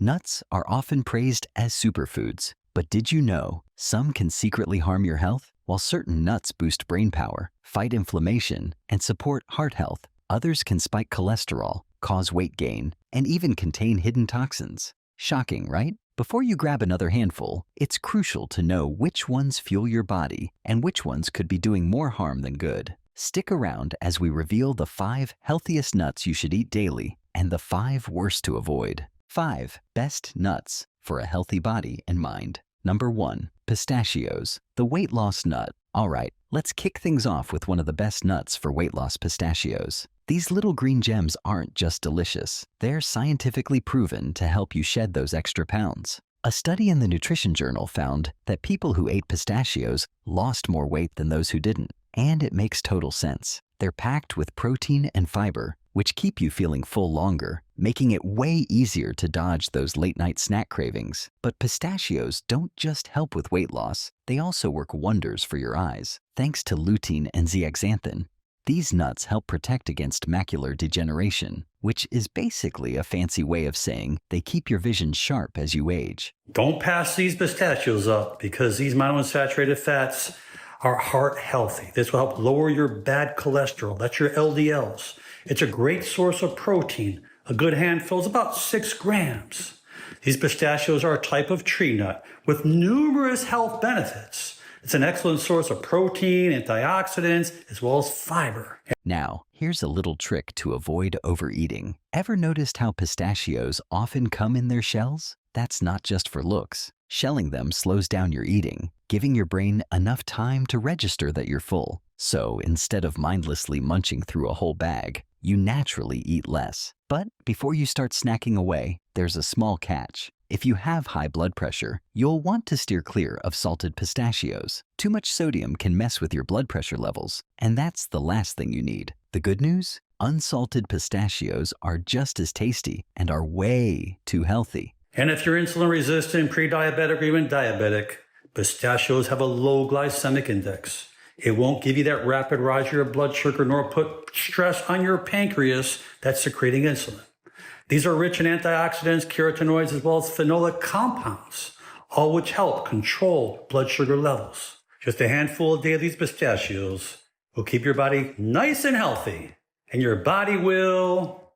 Nuts are often praised as superfoods, but did you know some can secretly harm your health? While certain nuts boost brain power, fight inflammation, and support heart health, others can spike cholesterol, cause weight gain, and even contain hidden toxins. Shocking, right? Before you grab another handful, it's crucial to know which ones fuel your body and which ones could be doing more harm than good. Stick around as we reveal the 5 healthiest nuts you should eat daily and the 5 worst to avoid. 5 best nuts for a healthy body and mind. Number 1. Pistachios, the weight loss nut. All right, let's kick things off with one of the best nuts for weight loss, pistachios. These little green gems aren't just delicious. They're scientifically proven to help you shed those extra pounds. A study in the Nutrition Journal found that people who ate pistachios lost more weight than those who didn't. And it makes total sense. They're packed with protein and fiber, which keep you feeling full longer, making it way easier to dodge those late-night snack cravings. But pistachios don't just help with weight loss, they also work wonders for your eyes. Thanks to lutein and zeaxanthin, these nuts help protect against macular degeneration, which is basically a fancy way of saying they keep your vision sharp as you age. Don't pass these pistachios up because these monounsaturated fats are heart healthy. This will help lower your bad cholesterol. That's your LDLs. It's a great source of protein. A good handful is about 6 grams. These pistachios are a type of tree nut with numerous health benefits. It's an excellent source of protein, antioxidants, as well as fiber. Now, here's a little trick to avoid overeating. Ever noticed how pistachios often come in their shells? That's not just for looks. Shelling them slows down your eating, giving your brain enough time to register that you're full. So instead of mindlessly munching through a whole bag, you naturally eat less. But before you start snacking away, there's a small catch. If you have high blood pressure, you'll want to steer clear of salted pistachios. Too much sodium can mess with your blood pressure levels, and that's the last thing you need. The good news? Unsalted pistachios are just as tasty and are way too healthy. And if you're insulin resistant, pre-diabetic, or even diabetic, pistachios have a low glycemic index. It won't give you that rapid rise of your blood sugar nor put stress on your pancreas that's secreting insulin. These are rich in antioxidants, carotenoids, as well as phenolic compounds, all which help control blood sugar levels. Just a handful a day of these pistachios will keep your body nice and healthy, and your body will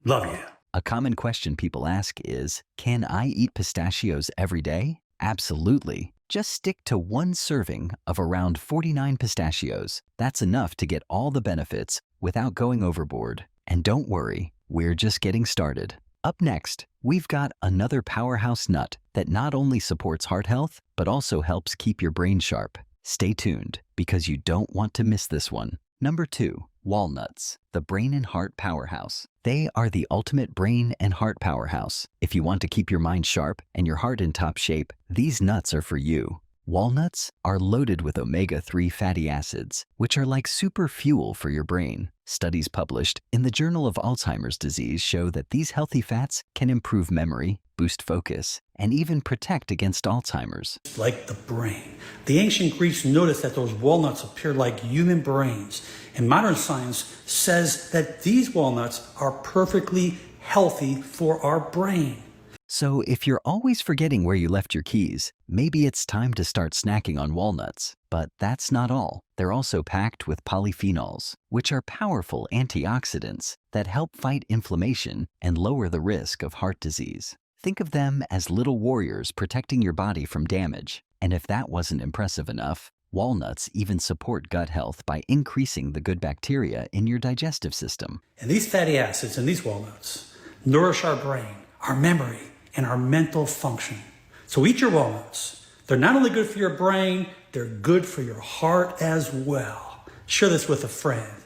love you. A common question people ask is, can I eat pistachios every day? Absolutely. Just stick to 1 serving of around 49 pistachios. That's enough to get all the benefits without going overboard. And don't worry, we're just getting started. Up next, we've got another powerhouse nut that not only supports heart health, but also helps keep your brain sharp. Stay tuned, because you don't want to miss this one. Number 2. Walnuts, the brain and heart powerhouse. They are the ultimate brain and heart powerhouse. If you want to keep your mind sharp and your heart in top shape, these nuts are for you. Walnuts are loaded with omega-3 fatty acids, which are like super fuel for your brain. Studies published in the Journal of Alzheimer's Disease show that these healthy fats can improve memory, boost focus, and even protect against Alzheimer's. Like the brain. The ancient Greeks noticed that those walnuts appeared like human brains, and modern science says that these walnuts are perfectly healthy for our brain. So if you're always forgetting where you left your keys, maybe it's time to start snacking on walnuts. But that's not all. They're also packed with polyphenols, which are powerful antioxidants that help fight inflammation and lower the risk of heart disease. Think of them as little warriors protecting your body from damage. And if that wasn't impressive enough, walnuts even support gut health by increasing the good bacteria in your digestive system. And these fatty acids in these walnuts nourish our brain, our memory, and our mental function. So eat your walnuts. They're not only good for your brain, they're good for your heart as well. Share this with a friend.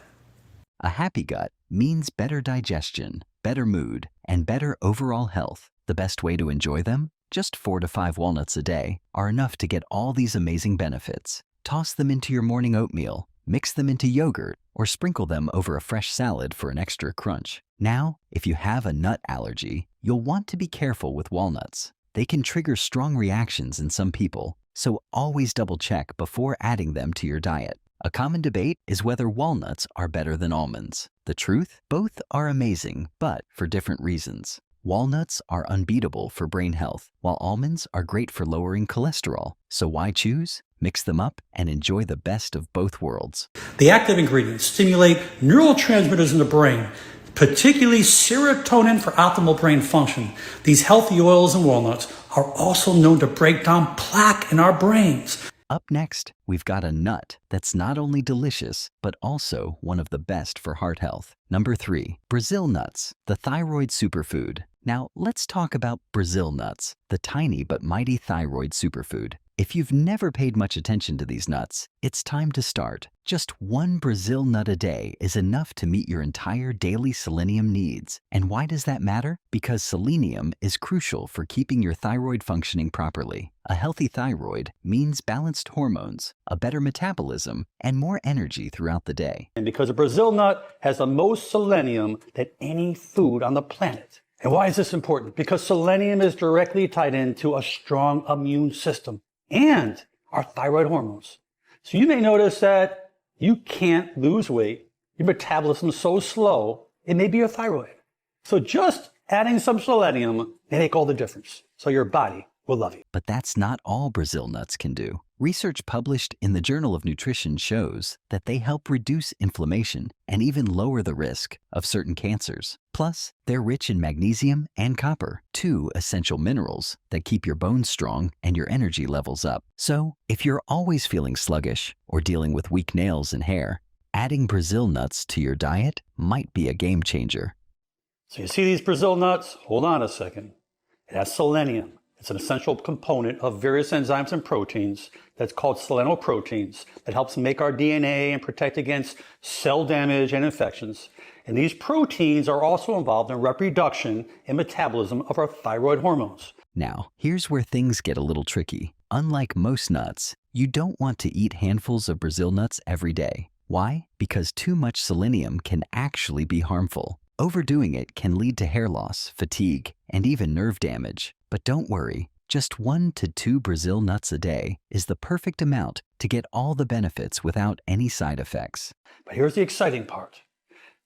A happy gut means better digestion, better mood, and better overall health. The best way to enjoy them? Just 4 to 5 walnuts a day are enough to get all these amazing benefits. Toss them into your morning oatmeal, mix them into yogurt, or sprinkle them over a fresh salad for an extra crunch. Now, if you have a nut allergy, you'll want to be careful with walnuts. They can trigger strong reactions in some people, so always double-check before adding them to your diet. A common debate is whether walnuts are better than almonds. The truth? Both are amazing, but for different reasons. Walnuts are unbeatable for brain health, while almonds are great for lowering cholesterol. So why choose? Mix them up and enjoy the best of both worlds. The active ingredients stimulate neurotransmitters in the brain, particularly serotonin for optimal brain function. These healthy oils and walnuts are also known to break down plaque in our brains. Up next, we've got a nut that's not only delicious, but also one of the best for heart health. Number 3, Brazil nuts, the thyroid superfood. Now, let's talk about Brazil nuts, the tiny but mighty thyroid superfood. If you've never paid much attention to these nuts, it's time to start. Just one Brazil nut a day is enough to meet your entire daily selenium needs. And why does that matter? Because selenium is crucial for keeping your thyroid functioning properly. A healthy thyroid means balanced hormones, a better metabolism, and more energy throughout the day. And because a Brazil nut has the most selenium than any food on the planet. And why is this important? Because selenium is directly tied into a strong immune system and our thyroid hormones. So you may notice that you can't lose weight. Your metabolism is so slow, it may be your thyroid. So just adding some selenium may make all the difference. So your body will love you. But that's not all Brazil nuts can do. Research published in the Journal of Nutrition shows that they help reduce inflammation and even lower the risk of certain cancers. Plus, they're rich in magnesium and copper, 2 essential minerals that keep your bones strong and your energy levels up. So, if you're always feeling sluggish or dealing with weak nails and hair, adding Brazil nuts to your diet might be a game changer. So you see these Brazil nuts? Hold on a second. It has selenium. It's an essential component of various enzymes and proteins that's called selenoproteins that helps make our DNA and protect against cell damage and infections. And these proteins are also involved in reproduction and metabolism of our thyroid hormones. Now, here's where things get a little tricky. Unlike most nuts, you don't want to eat handfuls of Brazil nuts every day. Why? Because too much selenium can actually be harmful. Overdoing it can lead to hair loss, fatigue, and even nerve damage. But don't worry, just 1 to 2 Brazil nuts a day is the perfect amount to get all the benefits without any side effects. But here's the exciting part.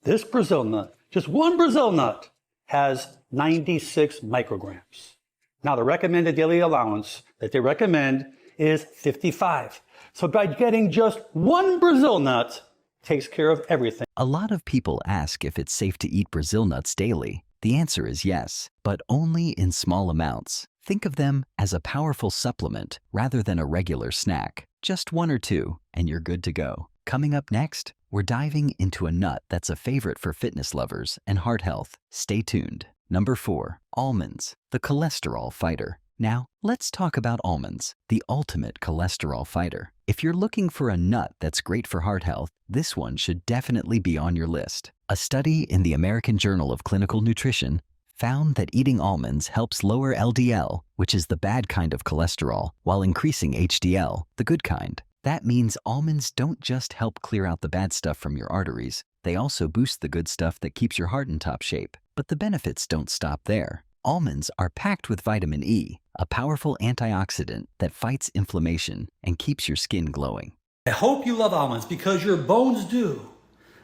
This Brazil nut, just one Brazil nut, has 96 micrograms. Now the recommended daily allowance that they recommend is 55. So by getting just one Brazil nut, takes care of everything. A lot of people ask if it's safe to eat Brazil nuts daily. The answer is yes, but only in small amounts. Think of them as a powerful supplement rather than a regular snack. Just 1 or 2, and you're good to go. Coming up next, we're diving into a nut that's a favorite for fitness lovers and heart health. Stay tuned. Number 4, almonds, the cholesterol fighter. Now, let's talk about almonds, the ultimate cholesterol fighter. If you're looking for a nut that's great for heart health, this one should definitely be on your list. A study in the American Journal of Clinical Nutrition found that eating almonds helps lower LDL, which is the bad kind of cholesterol, while increasing HDL, the good kind. That means almonds don't just help clear out the bad stuff from your arteries, they also boost the good stuff that keeps your heart in top shape. But the benefits don't stop there. Almonds are packed with vitamin E, a powerful antioxidant that fights inflammation and keeps your skin glowing. I hope you love almonds because your bones do.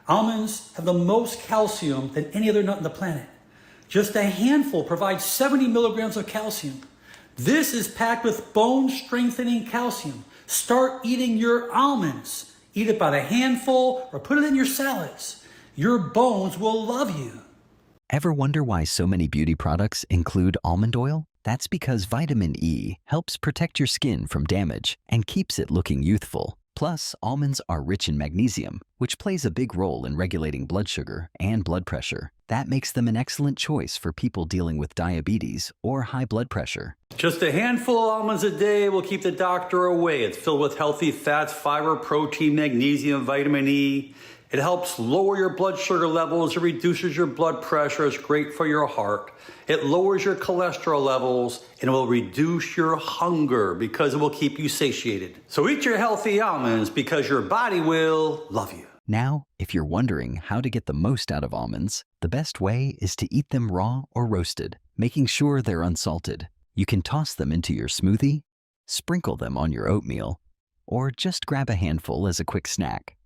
Almonds have the most calcium than any other nut on the planet. Just a handful provides 70 milligrams of calcium. This is packed with bone-strengthening calcium. Start eating your almonds. Eat it by the handful or put it in your salads. Your bones will love you. Ever wonder why so many beauty products include almond oil? That's because vitamin E helps protect your skin from damage and keeps it looking youthful. Plus, almonds are rich in magnesium, which plays a big role in regulating blood sugar and blood pressure. That makes them an excellent choice for people dealing with diabetes or high blood pressure. Just a handful of almonds a day will keep the doctor away. It's filled with healthy fats, fiber, protein, magnesium, vitamin E. It helps lower your blood sugar levels. It reduces your blood pressure. It's great for your heart. It lowers your cholesterol levels and it will reduce your hunger because it will keep you satiated. So eat your healthy almonds because your body will love you. Now, if you're wondering how to get the most out of almonds, the best way is to eat them raw or roasted, making sure they're unsalted. You can toss them into your smoothie, sprinkle them on your oatmeal, or just grab a handful as a quick snack.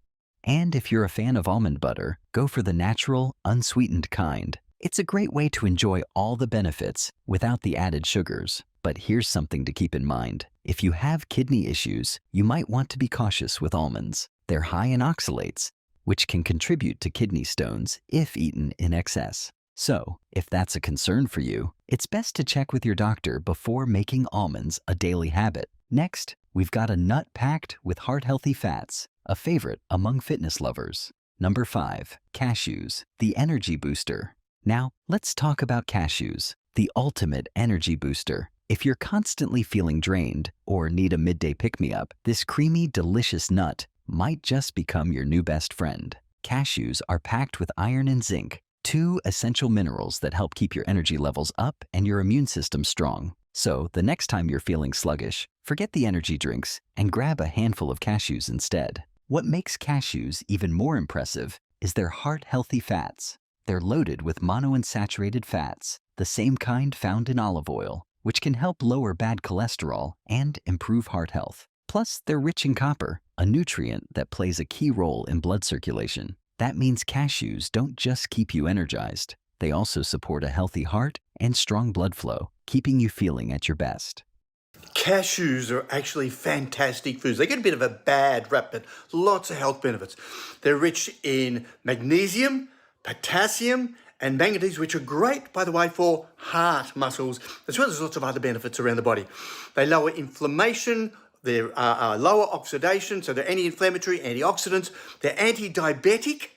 And if you're a fan of almond butter, go for the natural, unsweetened kind. It's a great way to enjoy all the benefits without the added sugars. But here's something to keep in mind. If you have kidney issues, you might want to be cautious with almonds. They're high in oxalates, which can contribute to kidney stones if eaten in excess. So, if that's a concern for you, it's best to check with your doctor before making almonds a daily habit. Next, we've got a nut packed with heart-healthy fats, a favorite among fitness lovers. Number 5, cashews, the energy booster. Now, let's talk about cashews, the ultimate energy booster. If you're constantly feeling drained or need a midday pick-me-up, this creamy, delicious nut might just become your new best friend. Cashews are packed with iron and zinc, two essential minerals that help keep your energy levels up and your immune system strong. So, the next time you're feeling sluggish, forget the energy drinks and grab a handful of cashews instead. What makes cashews even more impressive is their heart-healthy fats. They're loaded with monounsaturated fats, the same kind found in olive oil, which can help lower bad cholesterol and improve heart health. Plus, they're rich in copper, a nutrient that plays a key role in blood circulation. That means cashews don't just keep you energized. They also support a healthy heart and strong blood flow, keeping you feeling at your best. Cashews are actually fantastic foods. They get a bit of a bad rap, but lots of health benefits. They're rich in magnesium, potassium, and manganese, which are great, by the way, for heart muscles, as well as lots of other benefits around the body. They lower inflammation, they're lower oxidation, so they're anti-inflammatory, antioxidants. They're anti-diabetic,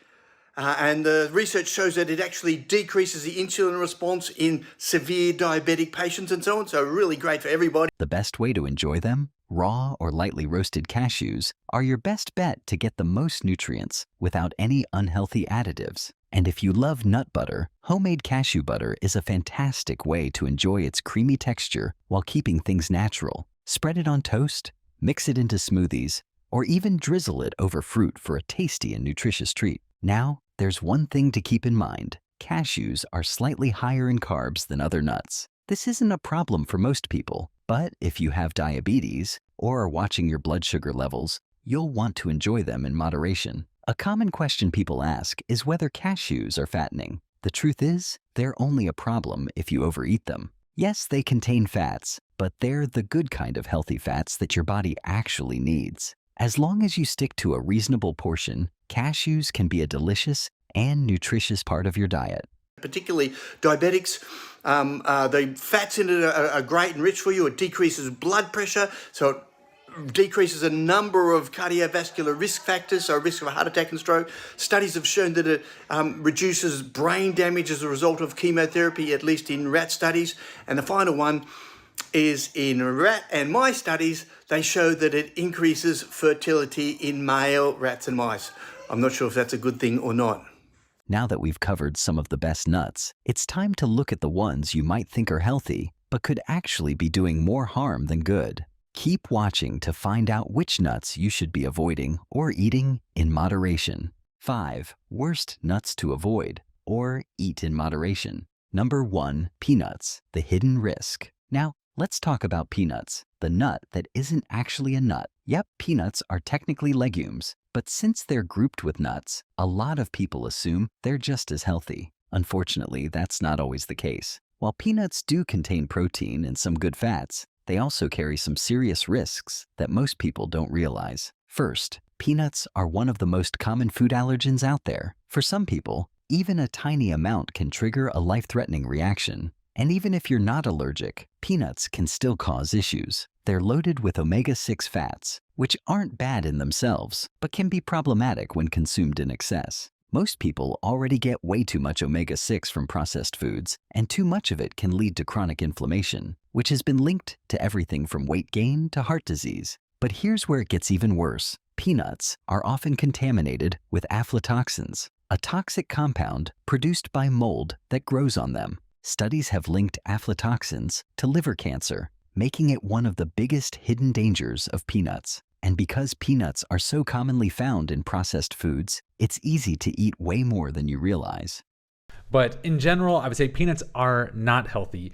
and the research shows that it actually decreases the insulin response in severe diabetic patients and so on, so really great for everybody. The best way to enjoy them? Raw or lightly roasted cashews are your best bet to get the most nutrients without any unhealthy additives. And if you love nut butter, homemade cashew butter is a fantastic way to enjoy its creamy texture while keeping things natural. Spread it on toast, mix it into smoothies, or even drizzle it over fruit for a tasty and nutritious treat. Now, there's one thing to keep in mind. Cashews are slightly higher in carbs than other nuts. This isn't a problem for most people, but if you have diabetes or are watching your blood sugar levels, you'll want to enjoy them in moderation. A common question people ask is whether cashews are fattening. The truth is, they're only a problem if you overeat them. Yes, they contain fats, but they're the good kind of healthy fats that your body actually needs. As long as you stick to a reasonable portion, cashews can be a delicious and nutritious part of your diet. Particularly diabetics, the fats in it are great and rich for you. It decreases blood pressure, so it decreases a number of cardiovascular risk factors, so risk of a heart attack and stroke. Studies have shown that it reduces brain damage as a result of chemotherapy, at least in rat studies. And the final one is in rat and mice studies, they show that it increases fertility in male rats and mice. I'm not sure if that's a good thing or not. Now that we've covered some of the best nuts, it's time to look at the ones you might think are healthy, but could actually be doing more harm than good. Keep watching to find out which nuts you should be avoiding or eating in moderation. 5. Worst nuts to avoid or eat in moderation. Number 1. Peanuts, the hidden risk. Now, let's talk about peanuts, the nut that isn't actually a nut. Yep, peanuts are technically legumes, but since they're grouped with nuts, a lot of people assume they're just as healthy. Unfortunately, that's not always the case. While peanuts do contain protein and some good fats, they also carry some serious risks that most people don't realize. First, peanuts are one of the most common food allergens out there. For some people, even a tiny amount can trigger a life-threatening reaction. And even if you're not allergic, peanuts can still cause issues. They're loaded with omega-6 fats, which aren't bad in themselves, but can be problematic when consumed in excess. Most people already get way too much omega-6 from processed foods, and too much of it can lead to chronic inflammation, which has been linked to everything from weight gain to heart disease. But here's where it gets even worse. Peanuts are often contaminated with aflatoxins, a toxic compound produced by mold that grows on them. Studies have linked aflatoxins to liver cancer, making it one of the biggest hidden dangers of peanuts. And because peanuts are so commonly found in processed foods, it's easy to eat way more than you realize. But in general, I would say peanuts are not healthy.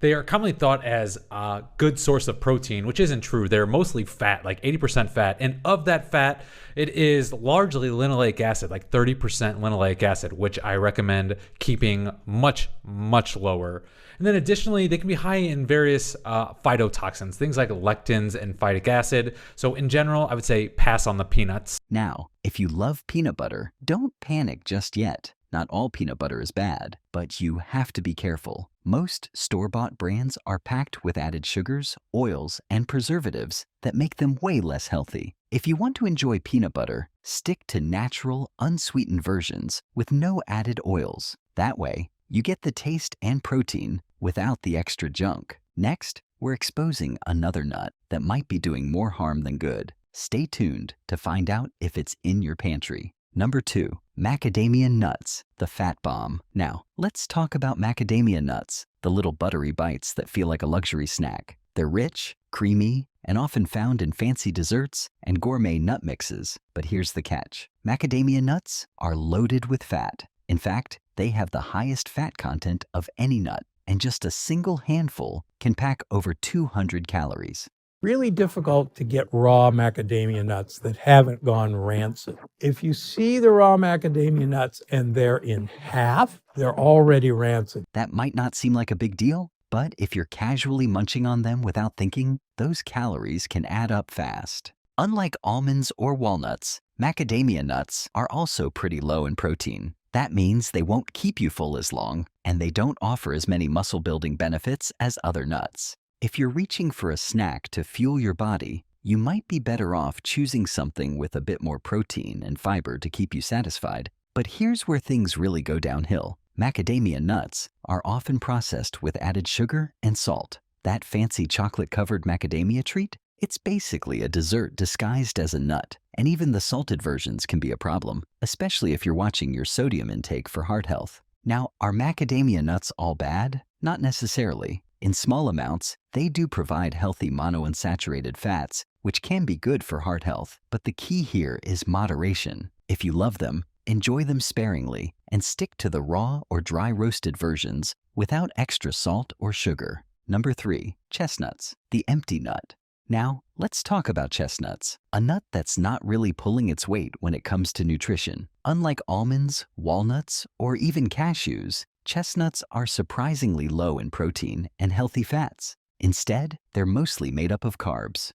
They are commonly thought as a good source of protein, which isn't true. They're mostly fat, like 80% fat. And of that fat, it is largely linoleic acid, like 30% linoleic acid, which I recommend keeping much, much lower. And then additionally, they can be high in various phytotoxins, things like lectins and phytic acid. So in general, I would say pass on the peanuts. Now, if you love peanut butter, don't panic just yet. Not all peanut butter is bad, but you have to be careful. Most store-bought brands are packed with added sugars, oils, and preservatives that make them way less healthy. If you want to enjoy peanut butter, stick to natural, unsweetened versions with no added oils. That way, you get the taste and protein without the extra junk. Next, we're exposing another nut that might be doing more harm than good. Stay tuned to find out if it's in your pantry. Number 2, macadamia nuts, the fat bomb. Now, let's talk about macadamia nuts, the little buttery bites that feel like a luxury snack. They're rich, creamy, and often found in fancy desserts and gourmet nut mixes. But here's the catch. Macadamia nuts are loaded with fat. In fact, they have the highest fat content of any nut, and just a single handful can pack over 200 calories. Really difficult to get raw macadamia nuts that haven't gone rancid. If you see the raw macadamia nuts and they're in half, they're already rancid. That might not seem like a big deal, but if you're casually munching on them without thinking, those calories can add up fast. Unlike almonds or walnuts, macadamia nuts are also pretty low in protein. That means they won't keep you full as long, and they don't offer as many muscle-building benefits as other nuts. If you're reaching for a snack to fuel your body, you might be better off choosing something with a bit more protein and fiber to keep you satisfied. But here's where things really go downhill. Macadamia nuts are often processed with added sugar and salt. That fancy chocolate-covered macadamia treat? It's basically a dessert disguised as a nut, and even the salted versions can be a problem, especially if you're watching your sodium intake for heart health. Now, are macadamia nuts all bad? Not necessarily. In small amounts, they do provide healthy monounsaturated fats, which can be good for heart health. But the key here is moderation. If you love them, enjoy them sparingly and stick to the raw or dry roasted versions without extra salt or sugar. Number 3, chestnuts, the empty nut. Now, let's talk about chestnuts, a nut that's not really pulling its weight when it comes to nutrition. Unlike almonds, walnuts, or even cashews, chestnuts are surprisingly low in protein and healthy fats. Instead, they're mostly made up of carbs,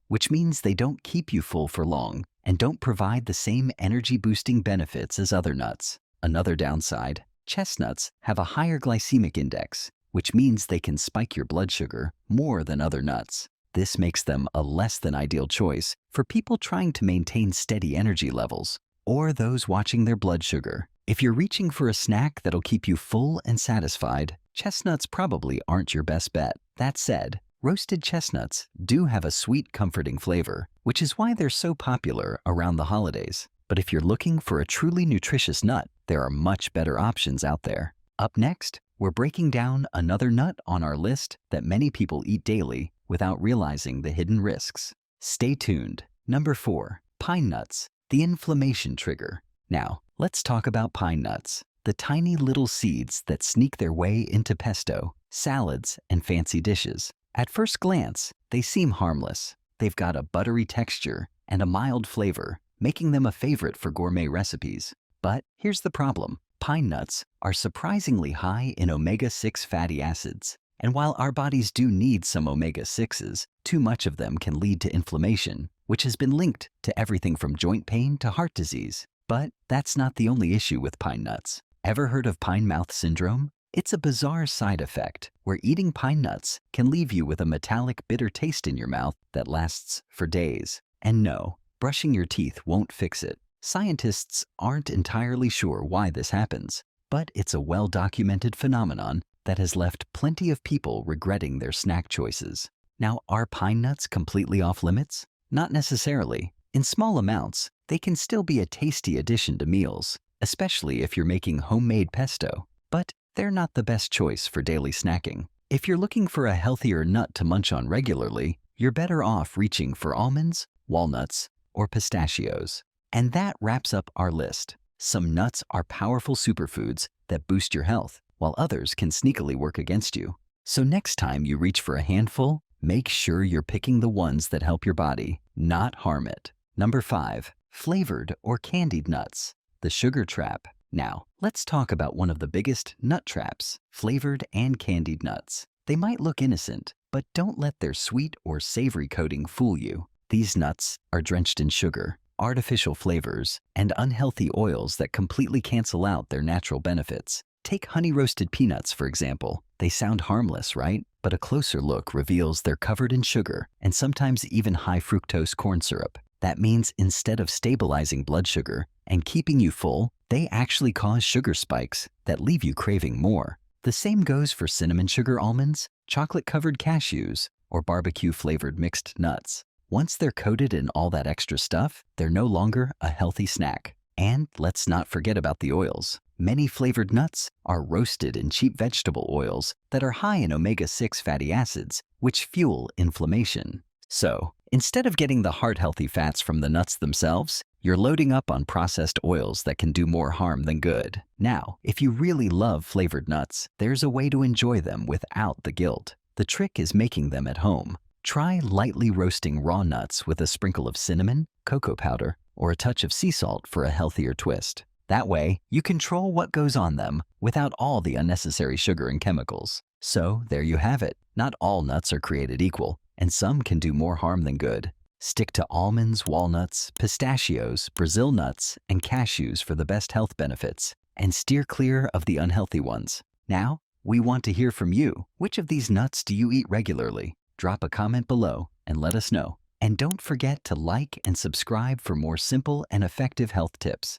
which means they don't keep you full for long and don't provide the same energy-boosting benefits as other nuts. Another downside, chestnuts have a higher glycemic index, which means they can spike your blood sugar more than other nuts. This makes them a less than ideal choice for people trying to maintain steady energy levels or those watching their blood sugar. If you're reaching for a snack that'll keep you full and satisfied, chestnuts probably aren't your best bet. That said, roasted chestnuts do have a sweet, comforting flavor, which is why they're so popular around the holidays. But if you're looking for a truly nutritious nut, there are much better options out there. Up next, we're breaking down another nut on our list that many people eat daily without realizing the hidden risks. Stay tuned. Number 4, pine nuts, the inflammation trigger. Now, let's talk about pine nuts, the tiny little seeds that sneak their way into pesto, salads, and fancy dishes. At first glance, they seem harmless. They've got a buttery texture and a mild flavor, making them a favorite for gourmet recipes. But here's the problem. Pine nuts are surprisingly high in omega-6 fatty acids. And while our bodies do need some omega-6s, too much of them can lead to inflammation, which has been linked to everything from joint pain to heart disease. But that's not the only issue with pine nuts. Ever heard of pine mouth syndrome? It's a bizarre side effect where eating pine nuts can leave you with a metallic, bitter taste in your mouth that lasts for days. And no, brushing your teeth won't fix it. Scientists aren't entirely sure why this happens, but it's a well-documented phenomenon that has left plenty of people regretting their snack choices. Now, are pine nuts completely off limits? Not necessarily. In small amounts, they can still be a tasty addition to meals, especially if you're making homemade pesto. But they're not the best choice for daily snacking. If you're looking for a healthier nut to munch on regularly, you're better off reaching for almonds, walnuts, or pistachios. And that wraps up our list. Some nuts are powerful superfoods that boost your health, while others can sneakily work against you. So next time you reach for a handful, make sure you're picking the ones that help your body, not harm it. Number 5, flavored or candied nuts. The sugar trap. Now, let's talk about one of the biggest nut traps, flavored and candied nuts. They might look innocent, but don't let their sweet or savory coating fool you. These nuts are drenched in sugar, artificial flavors, and unhealthy oils that completely cancel out their natural benefits. Take honey-roasted peanuts, for example. They sound harmless, right? But a closer look reveals they're covered in sugar and sometimes even high fructose corn syrup. That means instead of stabilizing blood sugar and keeping you full, they actually cause sugar spikes that leave you craving more. The same goes for cinnamon sugar almonds, chocolate-covered cashews, or barbecue-flavored mixed nuts. Once they're coated in all that extra stuff, they're no longer a healthy snack. And let's not forget about the oils. Many flavored nuts are roasted in cheap vegetable oils that are high in omega-6 fatty acids, which fuel inflammation. So, instead of getting the heart-healthy fats from the nuts themselves, you're loading up on processed oils that can do more harm than good. Now, if you really love flavored nuts, there's a way to enjoy them without the guilt. The trick is making them at home. Try lightly roasting raw nuts with a sprinkle of cinnamon, cocoa powder, or a touch of sea salt for a healthier twist. That way, you control what goes on them without all the unnecessary sugar and chemicals. So, there you have it. Not all nuts are created equal, and some can do more harm than good. Stick to almonds, walnuts, pistachios, Brazil nuts, and cashews for the best health benefits, and steer clear of the unhealthy ones. Now, we want to hear from you. Which of these nuts do you eat regularly? Drop a comment below and let us know. And don't forget to like and subscribe for more simple and effective health tips.